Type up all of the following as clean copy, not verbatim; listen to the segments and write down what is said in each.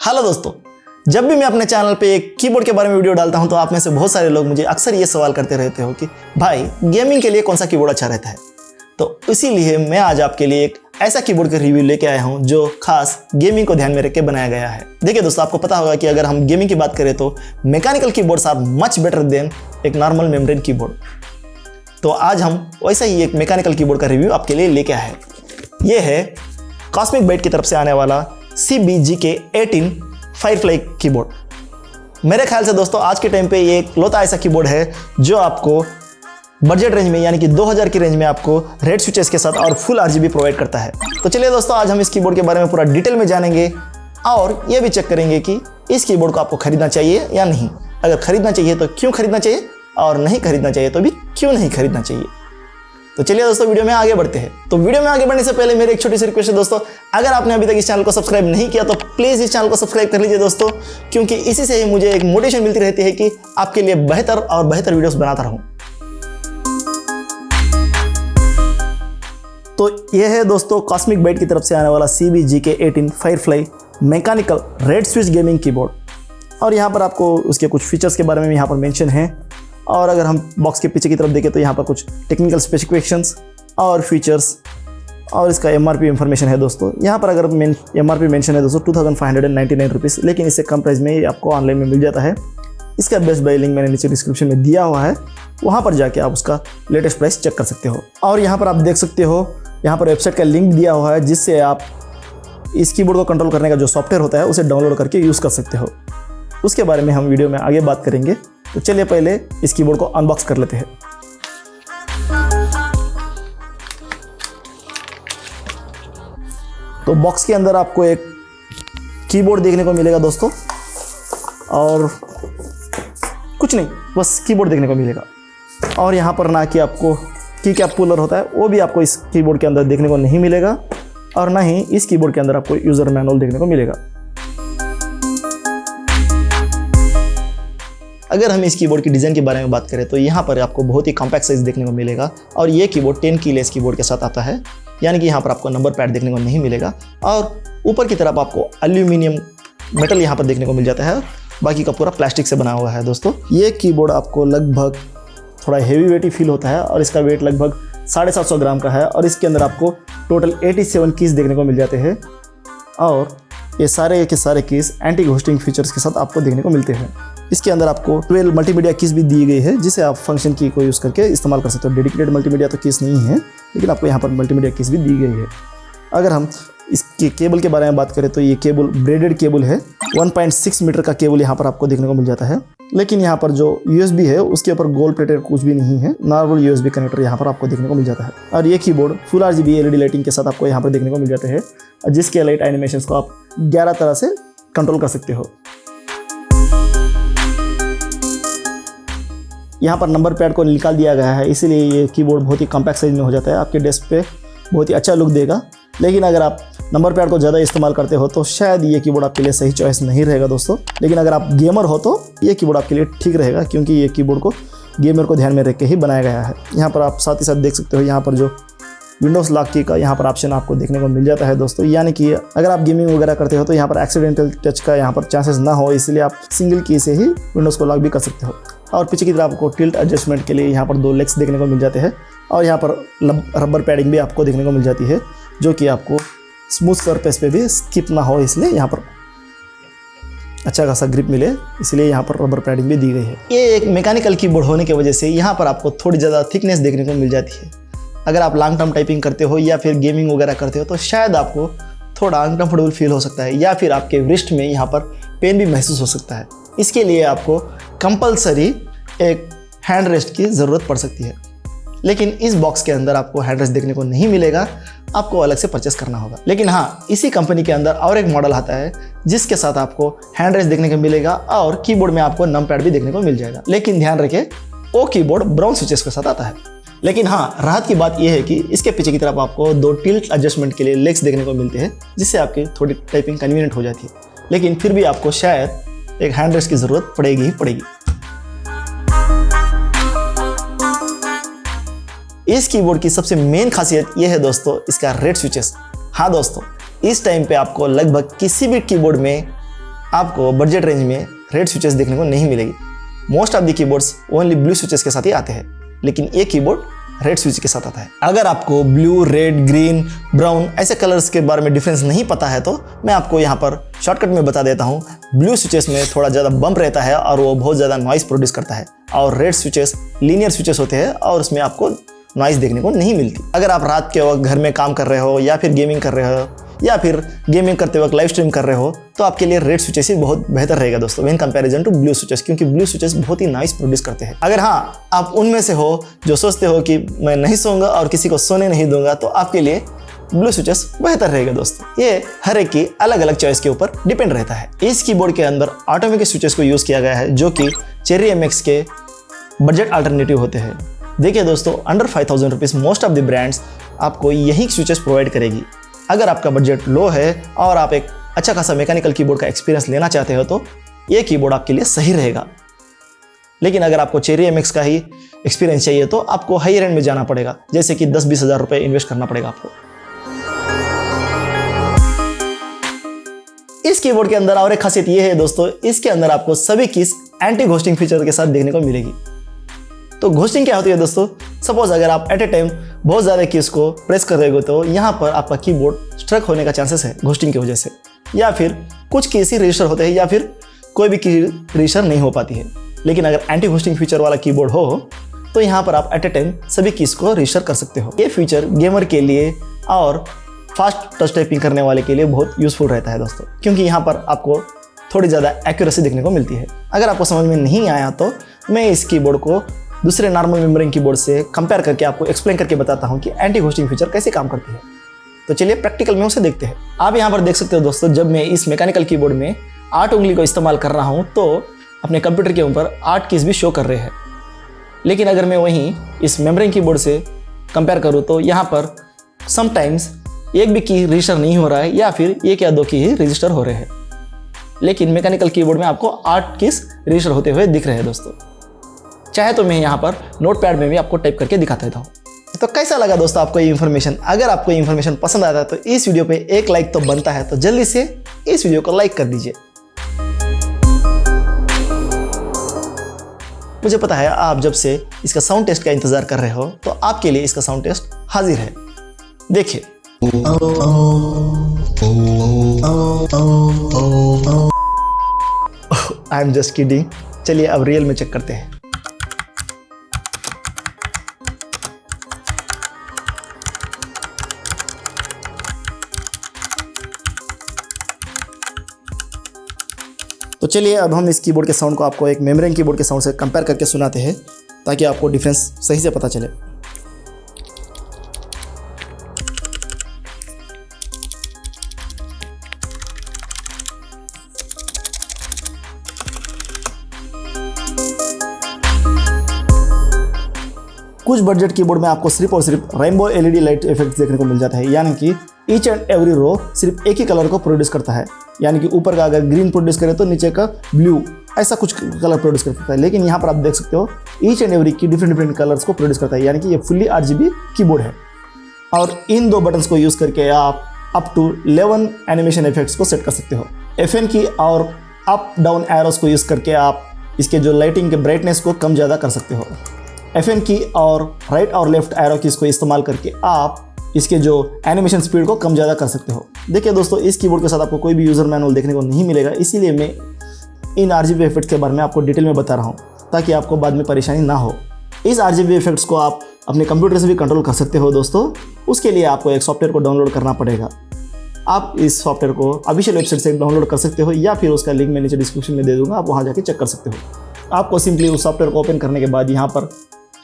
Hello दोस्तों, जब भी मैं अपने चैनल पे एक कीबोर्ड के बारे में वीडियो डालता हूं तो आप में से बहुत सारे लोग मुझे अक्सर ये सवाल करते रहते हो कि भाई गेमिंग के लिए कौन सा कीबोर्ड अच्छा रहता है। तो इसीलिए मैं आज आपके लिए एक ऐसा कीबोर्ड का रिव्यू लेके आया हूं जो खास गेमिंग को ध्यान में रख के बनाया गया है। देखिए दोस्तों, आपको पता होगा कि अगर हम गेमिंग की बात करें तो mechanical keyboards are much better than एक नॉर्मल मेम्ब्रेन कीबोर्ड। तो आज हम वैसा ही एक मैकेनिकल कीबोर्ड का रिव्यू आपके लिए लेके आए हैं। ये है कॉस्मिक बाइट की तरफ से आने वाला CBGK18 फायरफ्लाई कीबोर्ड। मेरे ख्याल से दोस्तों आज के टाइम पे ये एक लौता ऐसा कीबोर्ड है जो आपको बजट रेंज में यानी कि 2000 की रेंज में आपको रेड स्विचेस के साथ और फुल RGB प्रोवाइड करता है। तो चलिए दोस्तों, आज हम इस कीबोर्ड के बारे में पूरा डिटेल में जानेंगे और ये भी चेक करेंगे कि इस कीबोर्ड को आपको खरीदना चाहिए या नहीं। अगर खरीदना चाहिए तो क्यों खरीदना चाहिए और नहीं खरीदना चाहिए तो भी क्यों नहीं खरीदना चाहिए। तो चलिए दोस्तों, वीडियो में आगे बढ़ते हैं। तो वीडियो में आगे बढ़ने से पहले मेरी एक छोटी सी रिक्वेस्ट है दोस्तों, अगर आपने अभी तक इस चैनल को सब्सक्राइब नहीं किया तो प्लीज़ इस चैनल को सब्सक्राइब कर लीजिए दोस्तों, क्योंकि इसी से ही मुझे एक मोटिवेशन मिलती रहती है कि आपके लिए बेहतर और बेहतर वीडियोस बनाता रहूं। तो यह है दोस्तों कॉस्मिक बाइट की तरफ से आने वाला CBGK18 Firefly mechanical red switch gaming keyboard. और यहाँ पर आपको उसके कुछ फीचर्स के बारे में यहाँ पर मेंशन है। और अगर हम बॉक्स के पीछे की तरफ देखें तो यहाँ पर कुछ टेक्निकल स्पेसिफिकेशंस और फीचर्स और इसका MRP इंफॉर्मेशन है दोस्तों। यहाँ पर अगर MRP मेंशन है दोस्तों 2599 रुपीज़, लेकिन इससे कम प्राइस में आपको ऑनलाइन में मिल जाता है। इसका बेस्ट बाय लिंक मैंने नीचे डिस्क्रिप्शन में दिया हुआ है, वहाँ पर जाके आप उसका लेटेस्ट प्राइस चेक कर सकते हो। और यहाँ पर आप देख सकते हो, यहाँ पर वेबसाइट का लिंक दिया हुआ है जिससे आप इस कीबोर्ड को कंट्रोल करने का जो सॉफ्टवेयर होता है उसे डाउनलोड करके यूज़ कर सकते हो। उसके बारे में हम वीडियो में आगे बात करेंगे। तो चलिए पहले इस कीबोर्ड को अनबॉक्स कर लेते हैं। तो बॉक्स के अंदर आपको एक कीबोर्ड देखने को मिलेगा दोस्तों, और कुछ नहीं, बस कीबोर्ड देखने को मिलेगा। और यहाँ पर ना कि आपको की कैप पुलर होता है वो भी आपको इस कीबोर्ड के अंदर देखने को नहीं मिलेगा, और ना ही इस कीबोर्ड के अंदर आपको यूज़र मैनुअल देखने को मिलेगा। अगर हम इस कीबोर्ड की डिज़ाइन के बारे में बात करें तो यहाँ पर आपको बहुत ही कॉम्पैक्ट साइज़ देखने को मिलेगा, और ये कीबोर्ड 10 कीलेस कीबोर्ड के साथ आता है, यानी कि यहाँ पर आपको नंबर पैड देखने को नहीं मिलेगा। और ऊपर की तरफ आपको एल्यूमिनियम मेटल यहाँ पर देखने को मिल जाता है, बाकी का पूरा प्लास्टिक से बना हुआ है दोस्तों। ये कीबोर्ड आपको लगभग थोड़ा हेवी वेट ही फील होता है, और इसका वेट लगभग 750 ग्राम का है। और इसके अंदर आपको टोटल 87 कीज़ देखने को मिल जाते हैं, और ये सारे के सारे कीज़ एंटी घोस्टिंग फीचर्स के साथ आपको देखने को मिलते हैं। इसके अंदर आपको 12 मल्टीमीडिया कीज़ भी दी गई है, जिसे आप फंक्शन की को यूज़ करके इस्तेमाल कर सकते हो। डेडिकेटेड मल्टीमीडिया तो कीज़ नहीं है, लेकिन आपको यहाँ पर मल्टीमीडिया कीज़ भी दी गई है। अगर हम इसके केबल के बारे में बात करें तो ये केबल ब्रेडेड केबल है। 1.6 मीटर का केबल यहाँ पर आपको देखने को मिल जाता है, लेकिन यहाँ पर जो USB है उसके ऊपर गोल्ड प्लेटेड कुछ भी नहीं है, नॉर्मल USB कनेक्टर यहाँ पर आपको देखने को मिल जाता है। और ये keyboard full RGB LED lighting के साथ आपको यहाँ पर देखने को मिल जाते हैं, जिसके लाइट एनिमेशंस को आप 11 तरह से कंट्रोल कर सकते हो। यहाँ पर नंबर पैड को निकाल दिया गया है, इसीलिए ये कीबोर्ड बहुत ही कॉम्पैक्ट साइज में हो जाता है, आपके डेस्क पे बहुत ही अच्छा लुक देगा। लेकिन अगर आप नंबर पैड को ज़्यादा इस्तेमाल करते हो तो शायद ये कीबोर्ड आपके लिए सही चॉइस नहीं रहेगा दोस्तों। लेकिन अगर आप गेमर हो तो ये कीबोर्ड आपके लिए ठीक रहेगा, क्योंकि ये कीबोर्ड को गेमर को ध्यान में रख के ही बनाया गया है। यहाँ पर आप साथ ही साथ देख सकते हो, यहाँ पर जो विंडोज़ लॉक की का यहाँ पर ऑप्शन आपको देखने को मिल जाता है दोस्तों, यानी कि अगर आप गेमिंग वगैरह करते हो तो यहाँ पर एक्सीडेंटल टच का यहाँ पर चांसेस ना हो, इसलिए आप सिंगल की से ही विंडोज़ को लॉक भी कर सकते हो। और पीछे की तरफ आपको टिल्ट एडजस्टमेंट के लिए यहाँ पर 2 लेग्स देखने को मिल जाते हैं, और यहाँ पर रबर पैडिंग भी आपको देखने को मिल जाती है, जो कि आपको स्मूथ सरफेस पे भी स्किप ना हो, इसलिए यहाँ पर अच्छा खासा ग्रिप मिले, इसलिए यहाँ पर रबर पैडिंग भी दी गई है। ये एक मैकेनिकल कीबोर्ड होने की वजह से यहाँ पर आपको थोड़ी ज़्यादा थिकनेस देखने को मिल जाती है। अगर आप लॉन्ग टर्म टाइपिंग करते हो या फिर गेमिंग वगैरह करते हो तो शायद आपको थोड़ा अनकंफर्टेबल फील हो सकता है, या फिर आपके रिस्ट में यहाँ पर पेन भी महसूस हो सकता है। इसके लिए आपको कंपलसरी एक हैंड रेस्ट की ज़रूरत पड़ सकती है, लेकिन इस बॉक्स के अंदर आपको हैंड रेस्ट देखने को नहीं मिलेगा, आपको अलग से परचेस करना होगा। लेकिन हाँ, इसी कंपनी के अंदर और एक मॉडल आता है जिसके साथ आपको हैंड रेस्ट देखने को मिलेगा, और कीबोर्ड में आपको नम पैड भी देखने को मिल जाएगा। लेकिन ध्यान रखें, वो कीबोर्ड ब्राउन स्विचेस के साथ आता है। लेकिन हाँ, राहत की बात यह है कि इसके पीछे की तरफ आपको 2 टिल्ट एडजस्टमेंट के लिए लेग्स देखने को मिलते हैं, जिससे आपकी थोड़ी टाइपिंग कन्वीनियंट हो जाती है। लेकिन फिर भी आपको शायद एक हैंड रेस्ट की ज़रूरत पड़ेगी ही पड़ेगी। इस कीबोर्ड की सबसे मेन खासियत यह है दोस्तों, इसका रेड स्विचेस। हाँ दोस्तों, इस टाइम पे आपको लगभग किसी भी कीबोर्ड में आपको बजट रेंज में रेड स्विचेस देखने को नहीं मिलेगी। Most of the keyboards only blue switches के साथ ही आते हैं, लेकिन ये कीबोर्ड रेड स्विच के साथ आता है। अगर आपको ब्लू, रेड, ग्रीन, ब्राउन ऐसे कलर्स के बारे में डिफरेंस नहीं पता है तो मैं आपको यहाँ पर शॉर्टकट में बता देता हूँ। ब्लू स्विचेस में थोड़ा ज़्यादा बम्प रहता है और वो बहुत ज़्यादा नॉइस प्रोड्यूस करता है, और रेड स्विचेस लीनियर स्विचेस होते हैं और उसमें आपको नॉइस देखने को नहीं मिलती। अगर आप रात के वक्त घर में काम कर रहे हो या फिर गेमिंग कर रहे हो या फिर गेमिंग करते वक्त लाइव स्ट्रीम कर रहे हो तो आपके लिए रेड स्विचेस ही बहुत बेहतर रहेगा दोस्तों, in comparison to blue switches, क्योंकि ब्लू स्विचेस बहुत ही नॉइस प्रोड्यूस करते हैं। अगर हाँ आप उनमें से हो जो सोचते हो कि मैं नहीं सोऊंगा और किसी को सोने नहीं दूंगा तो आपके लिए ब्लू स्विचेस बेहतर रहेगा दोस्तों। ये हर एक की अलग अलग चॉइस के ऊपर डिपेंड रहता है। इस कीबोर्ड के अंदर ऑटोमेटिक स्विचेस को यूज़ किया गया है जो कि चेरी MX के बजट अल्टरनेटिव होते हैं। देखिए दोस्तों, under 5000 rupees most of the brands आपको यही स्विचेस प्रोवाइड करेगी। अगर आपका बजट लो है और आप एक अच्छा खासा मैकेनिकल कीबोर्ड का एक्सपीरियंस लेना चाहते हो तो ये कीबोर्ड आपके लिए सही रहेगा। लेकिन अगर आपको चेरी MX का ही एक्सपीरियंस चाहिए तो आपको हाई एंड में जाना पड़ेगा, जैसे कि 10-20 हज़ार रुपये इन्वेस्ट करना पड़ेगा आपको। इस कीबोर्ड के अंदर और एक खासियत ये है दोस्तों, इसके अंदर आपको सभी कीज एंटी घोस्टिंग फीचर के साथ देखने को मिलेगी। तो घोस्टिंग क्या होती है दोस्तों? सपोज अगर आप एट ए टाइम बहुत ज़्यादा कीज को प्रेस कर रहे हो तो यहाँ पर आपका कीबोर्ड स्ट्रक होने का चांसेस है घोस्टिंग की वजह से, या फिर कुछ कीज ही रजिस्टर होते हैं या फिर कोई भी की रजिस्टर नहीं हो पाती है। लेकिन अगर एंटी घोस्टिंग फीचर वाला कीबोर्ड हो तो यहाँ पर आप एट ए टाइम सभी कीज को रजिस्टर कर सकते हो। ये फीचर गेमर के लिए और फास्ट टच टाइपिंग करने वाले के लिए बहुत यूजफुल रहता है दोस्तों, क्योंकि यहाँ पर आपको थोड़ी ज़्यादा एक्यूरेसी देखने को मिलती है। अगर आपको समझ में नहीं आया तो मैं इस कीबोर्ड को दूसरे नॉर्मल मेम्ब्रेन कीबोर्ड से कंपेयर करके आपको एक्सप्लेन करके बताता हूँ कि एंटी घोस्टिंग फीचर कैसे काम करती है। तो चलिए प्रैक्टिकल में उसे देखते हैं। आप यहाँ पर देख सकते हो दोस्तों, जब मैं इस मैकेनिकल कीबोर्ड में 8 उंगली को इस्तेमाल कर रहा हूँ तो अपने कंप्यूटर के ऊपर 8 कीज भी शो कर रहे हैं। लेकिन अगर मैं वहीं इस मेम्ब्रेन कीबोर्ड से कंपेयर करूँ तो यहाँ पर समटाइम्स एक भी की रजिस्टर नहीं हो रहा है या फिर 1 या 2 की ही रजिस्टर हो रहे हैं। लेकिन मैकेनिकल कीबोर्ड में आपको 8 कीज रजिस्टर होते हुए दिख रहे हैं दोस्तों। चाहे तो मैं यहाँ पर नोटपैड में भी आपको टाइप करके दिखा देता हूँ। तो कैसा लगा दोस्तों आपको ये इन्फॉर्मेशन? अगर आपको ये इन्फॉर्मेशन पसंद आता है तो इस वीडियो पे एक लाइक तो बनता है, तो जल्दी से इस वीडियो को लाइक कर दीजिए। मुझे पता है आप जब से इसका साउंड टेस्ट का इंतजार कर रहे हो, तो आपके लिए इसका साउंड टेस्ट हाजिर है। देखिए, आई एम जस्ट किडिंग। चलिए अब रियल में चेक करते हैं। तो चलिए अब हम इस कीबोर्ड के साउंड को आपको एक मेम्ब्रेन कीबोर्ड के साउंड से कंपेयर करके सुनाते हैं, ताकि आपको डिफरेंस सही से पता चले। कुछ बजट कीबोर्ड में आपको सिर्फ और सिर्फ रेनबो LED लाइट इफेक्ट देखने को मिल जाता है, यानी कि ईच एंड एवरी रो सिर्फ एक ही कलर को प्रोड्यूस करता है। यानी कि ऊपर का अगर ग्रीन प्रोड्यूस करे तो नीचे का ब्लू, ऐसा कुछ कलर प्रोड्यूस करता है। लेकिन यहाँ पर आप देख सकते हो ईच एंड एवरी की डिफरेंट कलर्स को प्रोड्यूस करता है, यानी कि ये फुल्ली RGB कीबोर्ड है। और इन 2 बटन्स को यूज़ करके आप अप टू 11 एनिमेशन इफेक्ट्स को सेट कर सकते हो। FN की और अप डाउन एरोस को यूज़ करके आप इसके जो लाइटिंग के ब्राइटनेस को कम ज़्यादा कर सकते हो। FN की और राइट और लेफ्ट एरो कीज को इस्तेमाल करके आप इसके जो एनिमेशन स्पीड को कम ज़्यादा कर सकते हो। देखिए दोस्तों, इस कीबोर्ड के साथ आपको कोई भी यूज़र मैनुअल देखने को नहीं मिलेगा, इसीलिए मैं इन RGB इफेक्ट्स के बारे में आपको डिटेल में बता रहा हूँ, ताकि आपको बाद में परेशानी ना हो। इस RGB इफेक्ट्स को आप अपने कंप्यूटर से भी कंट्रोल कर सकते हो दोस्तों। उसके लिए आपको एक सॉफ्टवेयर को डाउनलोड करना पड़ेगा। आप इस सॉफ्टवेयर को ऑफिशियल वेबसाइट से डाउनलोड कर सकते हो, या फिर उसका लिंक मैं नीचे डिस्क्रिप्शन में दे दूँगा, आप वहाँ जाके चेक कर सकते हो। आपको सिंपली उस सॉफ्टवेयर को ओपन करने के बाद यहाँ पर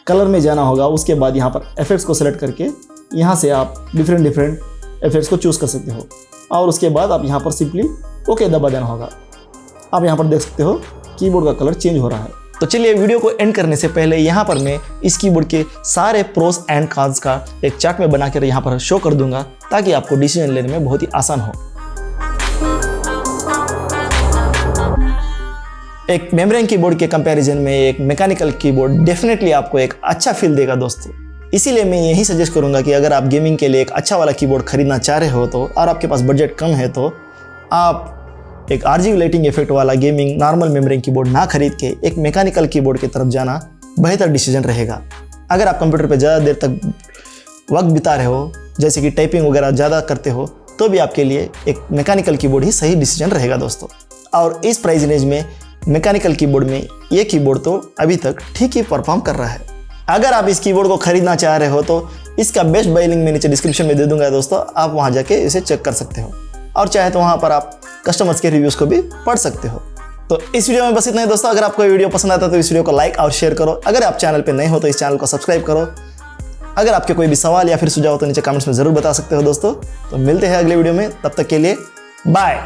कलर में जाना होगा। उसके बाद यहाँ पर इफेक्ट्स को सेलेक्ट करके यहाँ से आप डिफरेंट इफेक्ट्स को चूज़ कर सकते हो, और उसके बाद आप यहाँ पर सिंपली ओके दबा देना होगा। आप यहाँ पर देख सकते हो कीबोर्ड का कलर चेंज हो रहा है। तो चलिए वीडियो को एंड करने से पहले यहाँ पर मैं इस कीबोर्ड के सारे प्रोस एंड कॉन्स का एक चार्ट में बनाकर यहाँ पर शो कर दूंगा, ताकि आपको डिसीजन लेने में बहुत ही आसान हो। एक मेम्ब्रेन कीबोर्ड के कंपैरिजन में एक मैकेनिकल कीबोर्ड डेफिनेटली आपको एक अच्छा फील देगा दोस्तों। इसीलिए मैं यही सजेस्ट करूंगा कि अगर आप गेमिंग के लिए एक अच्छा वाला कीबोर्ड खरीदना चाह रहे हो तो, और आपके पास बजट कम है, तो आप एक RGB लाइटिंग इफेक्ट वाला गेमिंग नॉर्मल मेमोरी कीबोर्ड ना खरीद के एक मैकेनिकल कीबोर्ड की तरफ जाना बेहतर डिसीजन रहेगा। अगर आप कंप्यूटर पर ज़्यादा देर तक वक्त बिता रहे हो, जैसे कि टाइपिंग वगैरह ज़्यादा करते हो, तो भी आपके लिए एक मैकेनिकल कीबोर्ड ही सही डिसीजन रहेगा दोस्तों। और इस प्राइस रेंज में मैकेनिकल कीबोर्ड में ये कीबोर्ड तो अभी तक ठीक ही परफॉर्म कर रहा है। अगर आप इस कीबोर्ड को खरीदना चाह रहे हो तो इसका बेस्ट बाय लिंक मैं नीचे डिस्क्रिप्शन में दे दूंगा दोस्तों, आप वहाँ जाके इसे चेक कर सकते हो और चाहे तो वहाँ पर आप कस्टमर्स के रिव्यूज़ को भी पढ़ सकते हो। तो इस वीडियो में बस इतना ही दोस्तों। अगर आपको वीडियो पसंद आता है तो इस वीडियो को लाइक और शेयर करो। अगर आप चैनल पर नए हो तो इस चैनल को सब्सक्राइब करो। अगर आपके कोई भी सवाल या फिर सुझाव हो तो नीचे कमेंट्स में ज़रूर बता सकते हो दोस्तों। तो मिलते हैं अगले वीडियो में, तब तक के लिए बाय।